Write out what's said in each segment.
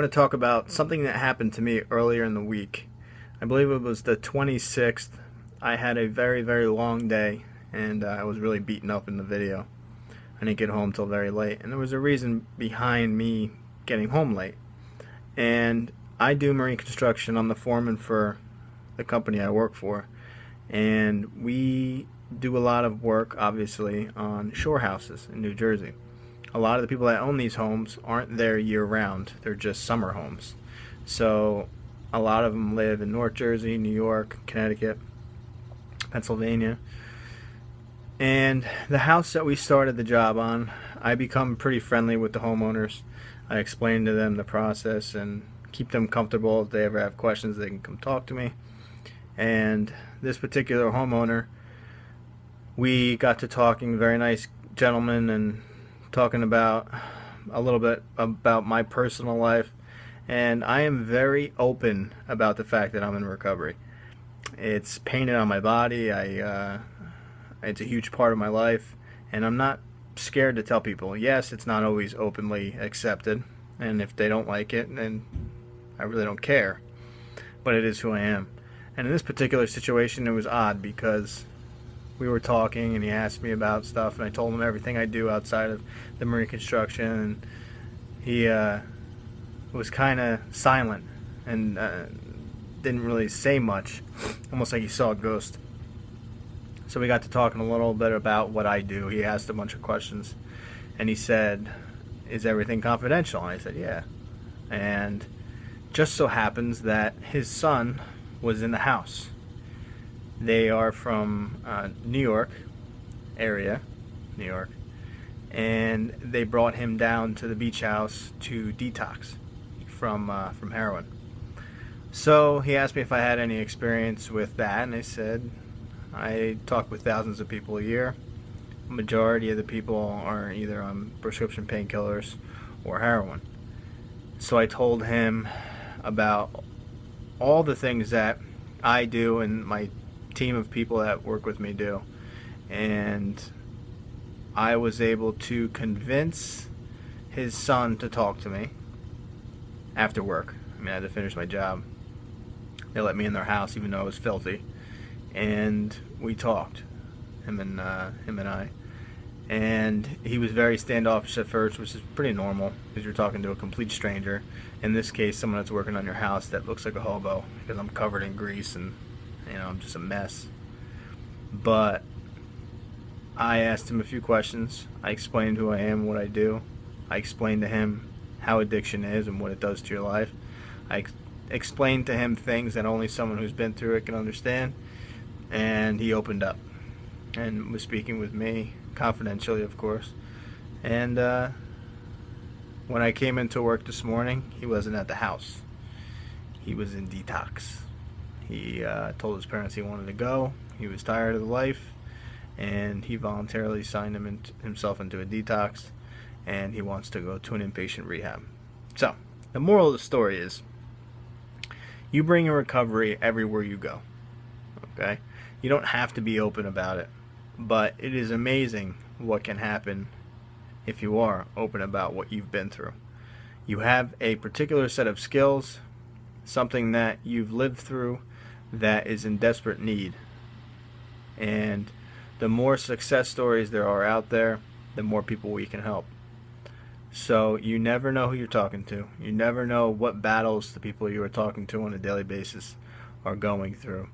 I want to talk about something that happened to me earlier in the week. I believe it was the 26th. I had a very, very long day, and I was really beaten up in the video. I didn't get home till very late, and there was a reason behind me getting home late. And I do marine construction. I'm the foreman for the company I work for, and we do a lot of work, obviously, on shore houses in New Jersey. A lot of the people that own these homes aren't there year-round. They're just summer homes. So a lot of them live in North Jersey, New York, Connecticut, Pennsylvania. And the house that we started the job on, I become pretty friendly with the homeowners. I explain to them the process and keep them comfortable. If they ever have questions, they can come talk to me. And this particular homeowner, we got to talking, very nice gentleman, and talking about a little bit about my personal life. And I am very open about the fact that I'm in recovery. It's painted on my body. It's a huge part of my life, and I'm not scared to tell people. Yes, it's not always openly accepted, and if they don't like it, then I really don't care. But it is who I am. And in this particular situation, it was odd because we were talking and he asked me about stuff, and I told him everything I do outside of the marine construction, and he was kind of silent and didn't really say much, almost like he saw a ghost. So we got to talking a little bit about what I do. He asked a bunch of questions, and he said, "Is everything confidential?" And I said, "Yeah." And just so happens that his son was in the house. They are from New York area, New York, and they brought him down to the beach house to detox from heroin. So he asked me if I had any experience with that, and I said I talk with thousands of people a year. Majority of the people are either on prescription painkillers or heroin. So I told him about all the things that I do and my team of people that work with me do, and I was able to convince his son to talk to me after work. I mean, I had to finish my job. They let me in their house even though it was filthy, and we talked, him and I, and he was very standoffish at first, which is pretty normal because you're talking to a complete stranger. In this case, someone that's working on your house that looks like a hobo because I'm covered in grease and I'm just a mess. But I asked him a few questions. I explained who I am, what I do. I explained to him how addiction is and what it does to your life. I explained to him things that only someone who's been through it can understand. And he opened up and was speaking with me, confidentially, of course. And when I came into work this morning, he wasn't at the house. He was in detox. He told his parents he wanted to go. He was tired of the life, and he voluntarily signed himself into a detox, and he wants to go to an inpatient rehab. So, the moral of the story is, you bring your recovery everywhere you go, okay? You don't have to be open about it, but it is amazing what can happen if you are open about what you've been through. You have a particular set of skills, something that you've lived through that is in desperate need. And the more success stories there are out there, the more people we can help. So you never know who you're talking to. You never know what battles the people you are talking to on a daily basis are going through.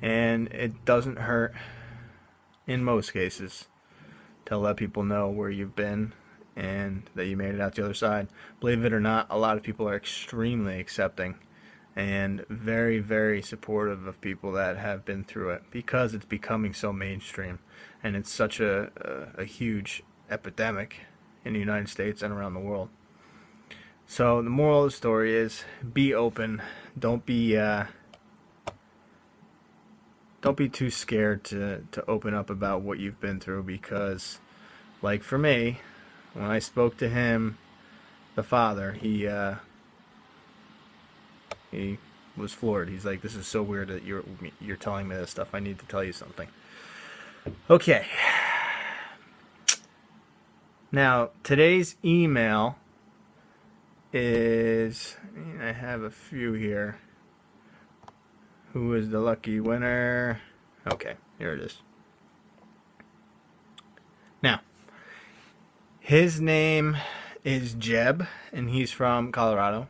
And it doesn't hurt, in most cases, to let people know where you've been and that you made it out the other side. Believe it or not, a lot of people are extremely accepting and very, very supportive of people that have been through it because it's becoming so mainstream and it's such a huge epidemic in the United States and around the world. So the moral of the story is, be open. Don't be too scared to open up about what you've been through, because like for me, when I spoke to him, the father, he was floored. He's like, "This is so weird that you're telling me this stuff. I need to tell you something." Okay. Now, today's email is, I have a few here. Who is the lucky winner? Okay, here it is. Now, his name is Jeb, and he's from Colorado.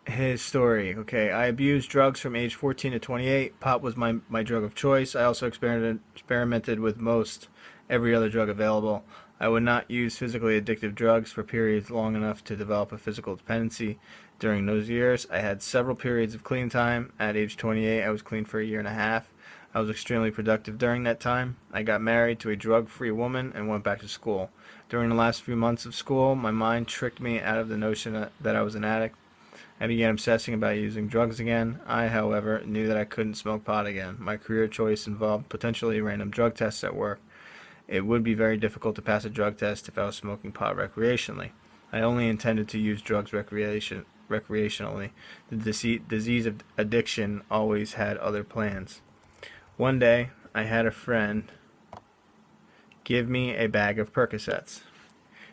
His story. Okay, I abused drugs from age 14 to 28. Pot was my drug of choice. I also experimented with most every other drug available. I would not use physically addictive drugs for periods long enough to develop a physical dependency. During those years, I had several periods of clean time. At age 28, I was clean for a year and a half. I was extremely productive during that time. I got married to a drug-free woman and went back to school. During the last few months of school, my mind tricked me out of the notion that I was an addict. I began obsessing about using drugs again. I, however, knew that I couldn't smoke pot again. My career choice involved potentially random drug tests at work. It would be very difficult to pass a drug test if I was smoking pot recreationally. I only intended to use drugs recreationally. The disease of addiction always had other plans. One day, I had a friend give me a bag of Percocets.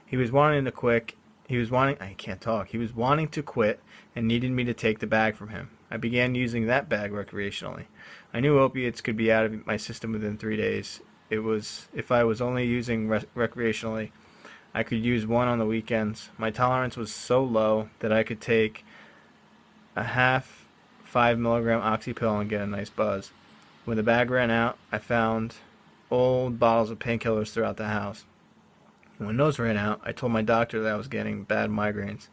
He was wanting to quit and needed me to take the bag from him. I began using that bag recreationally. I knew opiates could be out of my system within 3 days. If I was only using recreationally, I could use one on the weekends. My tolerance was so low that I could take a half 5 milligram oxy pill and get a nice buzz. When the bag ran out, I found old bottles of painkillers throughout the house. When those ran out, I told my doctor that I was getting bad migraines.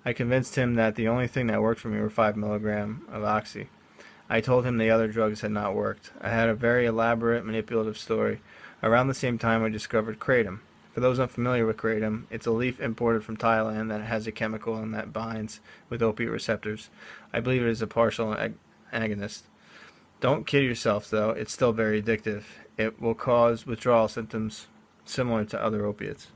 I convinced him that the only thing that worked for me were 5 milligram of oxy. I told him the other drugs had not worked. I had a very elaborate, manipulative story. Around the same time, I discovered kratom. For those unfamiliar with kratom, it's a leaf imported from Thailand that has a chemical and that binds with opiate receptors. I believe it is a partial agonist. Don't kid yourself, though. It's still very addictive. It will cause withdrawal symptoms similar to other opiates.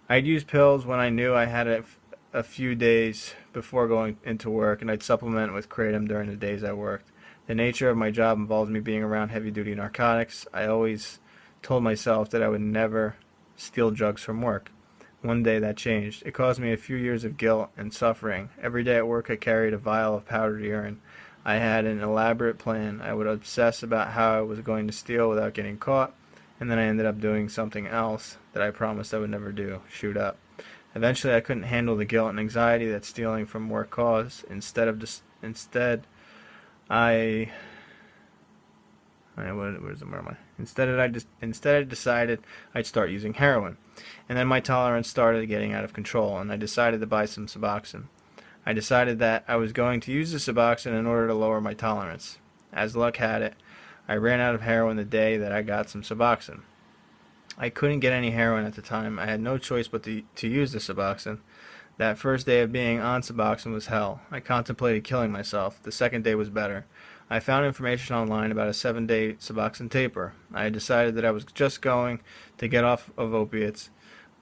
I'd use pills when I knew I had a few days before going into work, and I'd supplement with kratom during the days I worked. The nature of my job involves me being around heavy-duty narcotics. I always told myself that I would never steal drugs from work. One day that changed. It caused me a few years of guilt and suffering. Every day at work I carried a vial of powdered urine. I had an elaborate plan. I would obsess about how I was going to steal without getting caught, and then I ended up doing something else that I promised I would never do, shoot up. Eventually I couldn't handle the guilt and anxiety that stealing from work caused. Instead I decided I'd start using heroin. And then my tolerance started getting out of control, and I decided to buy some Suboxone. I decided that I was going to use the Suboxone in order to lower my tolerance. As luck had it, I ran out of heroin the day that I got some Suboxone. I couldn't get any heroin at the time. I had no choice but to use the Suboxone. That first day of being on Suboxone was hell. I contemplated killing myself. The second day was better. I found information online about a 7-day Suboxone taper. I had decided that I was just going to get off of opiates,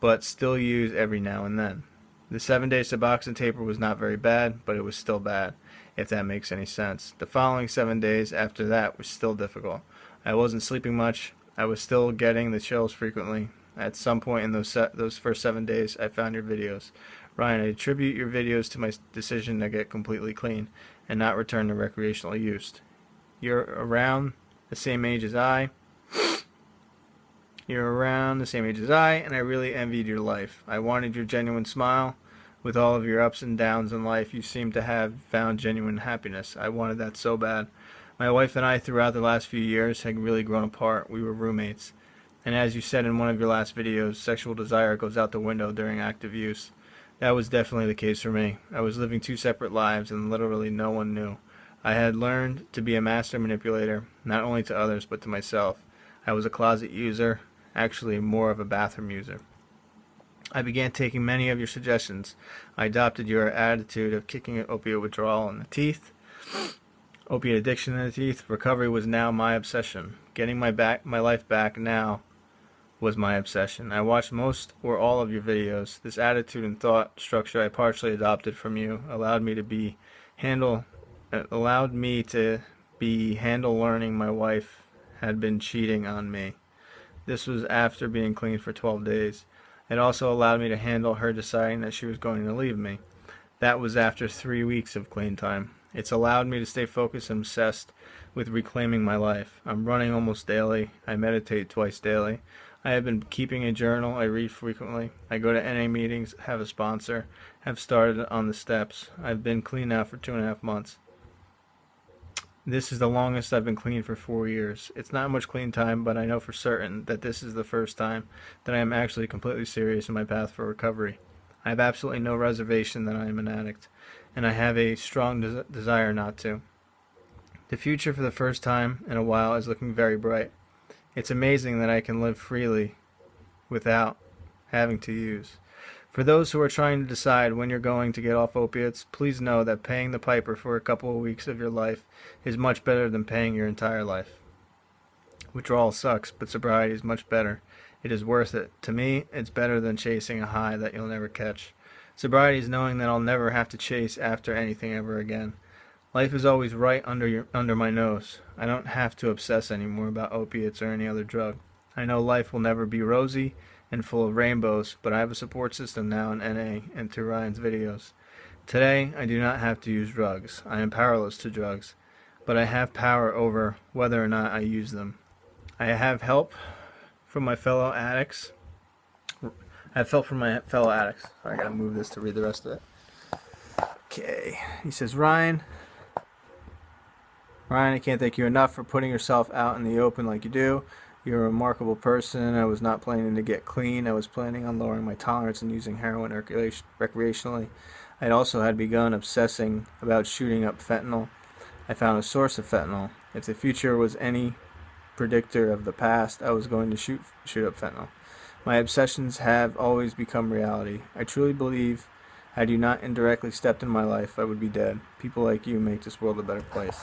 but still use every now and then. The 7-day Suboxone taper was not very bad, but it was still bad, if that makes any sense. The following 7 days after that were still difficult. I wasn't sleeping much. I was still getting the chills frequently. At some point in those first 7 days, I found your videos. Ryan, I attribute your videos to my decision to get completely clean and not return to recreational use. You're around the same age as I. And I really envied your life. I wanted your genuine smile. With all of your ups and downs in life, you seem to have found genuine happiness. I wanted that so bad. My wife and I, throughout the last few years, had really grown apart. We were roommates. And as you said in one of your last videos, sexual desire goes out the window during active use. That was definitely the case for me. I was living 2 separate lives, and literally no one knew. I had learned to be a master manipulator, not only to others, but to myself. I was a closet user, actually more of a bathroom user. I began taking many of your suggestions. I adopted your attitude of kicking opiate withdrawal in the teeth, opiate addiction in the teeth. Recovery was now my obsession. Getting my life back now was my obsession. I watched most or all of your videos. This attitude and thought structure I partially adopted from you allowed me to be handle learning my wife had been cheating on me. This was after being clean for 12 days. It also allowed me to handle her deciding that she was going to leave me. That was after 3 weeks of clean time. It's allowed me to stay focused and obsessed with reclaiming my life. I'm running almost daily. I meditate twice daily. I have been keeping a journal. I read frequently. I go to NA meetings, have a sponsor, have started on the steps. I've been clean now for 2.5 months. This is the longest I've been clean for 4 years. It's not much clean time, but I know for certain that this is the first time that I am actually completely serious in my path for recovery. I have absolutely no reservation that I am an addict, and I have a strong desire not to. The future for the first time in a while is looking very bright. It's amazing that I can live freely without having to use. For those who are trying to decide when you're going to get off opiates, please know that paying the piper for a couple of weeks of your life is much better than paying your entire life. Withdrawal sucks, but sobriety is much better. It is worth it. To me, it's better than chasing a high that you'll never catch. Sobriety is knowing that I'll never have to chase after anything ever again. Life is always right under my nose. I don't have to obsess anymore about opiates or any other drug. I know life will never be rosy and full of rainbows, but I have a support system now in NA and through Ryan's videos. Today, I do not have to use drugs. I am powerless to drugs, but I have power over whether or not I use them. I have help from my fellow addicts. I gotta move this to read the rest of it. Okay. He says, Ryan, I can't thank you enough for putting yourself out in the open like you do. You're a remarkable person. I was not planning to get clean. I was planning on lowering my tolerance and using heroin recreationally. I also had begun obsessing about shooting up fentanyl. I found a source of fentanyl. If the future was any predictor of the past, I was going to shoot up fentanyl. My obsessions have always become reality. I truly believe had you not indirectly stepped in my life, I would be dead. People like you make this world a better place.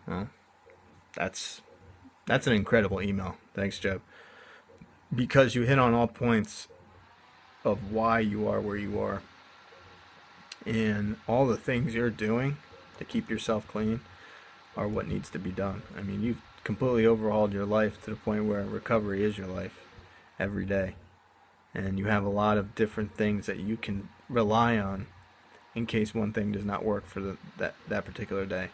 Well, that's an incredible email. Thanks, Jeb. Because you hit on all points of why you are where you are. And all the things you're doing to keep yourself clean are what needs to be done. I mean, you've completely overhauled your life to the point where recovery is your life every day. And you have a lot of different things that you can rely on in case one thing does not work for that particular day.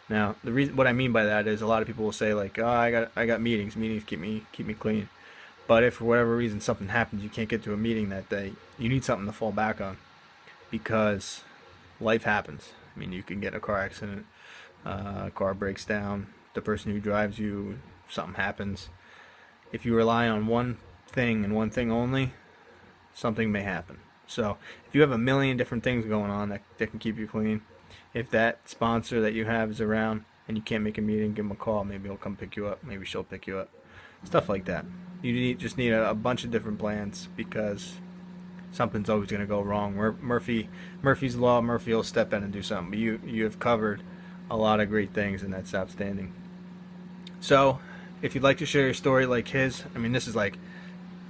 Now, what I mean by that is a lot of people will say like, "Oh, I got meetings keep me clean." But if for whatever reason something happens, you can't get to a meeting that day, you need something to fall back on, because life happens. I mean, you can get in a car accident, a car breaks down, the person who drives you, something happens. If you rely on one thing and one thing only, something may happen. So if you have a million different things going on that can keep you clean, if that sponsor that you have is around and you can't make a meeting, give them a call. Maybe he'll come pick you up. Maybe she'll pick you up. Stuff like that. You just need a bunch of different plans, because something's always going to go wrong. Murphy's Law, Murphy will step in and do something. But you have covered a lot of great things, and that's outstanding. So if you'd like to share your story like his, I mean, this is like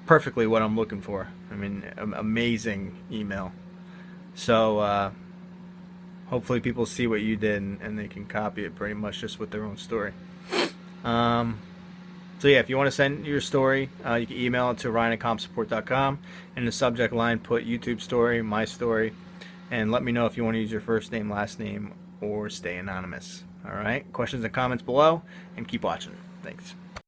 perfectly what I'm looking for. I mean, amazing email. So hopefully people see what you did and they can copy it pretty much just with their own story. So yeah, if you want to send your story, you can email it to ryan@compsupport.com. In the subject line, put YouTube story, my story, and let me know if you want to use your first name, last name, or stay anonymous. Alright, questions and comments below, and keep watching. Thanks.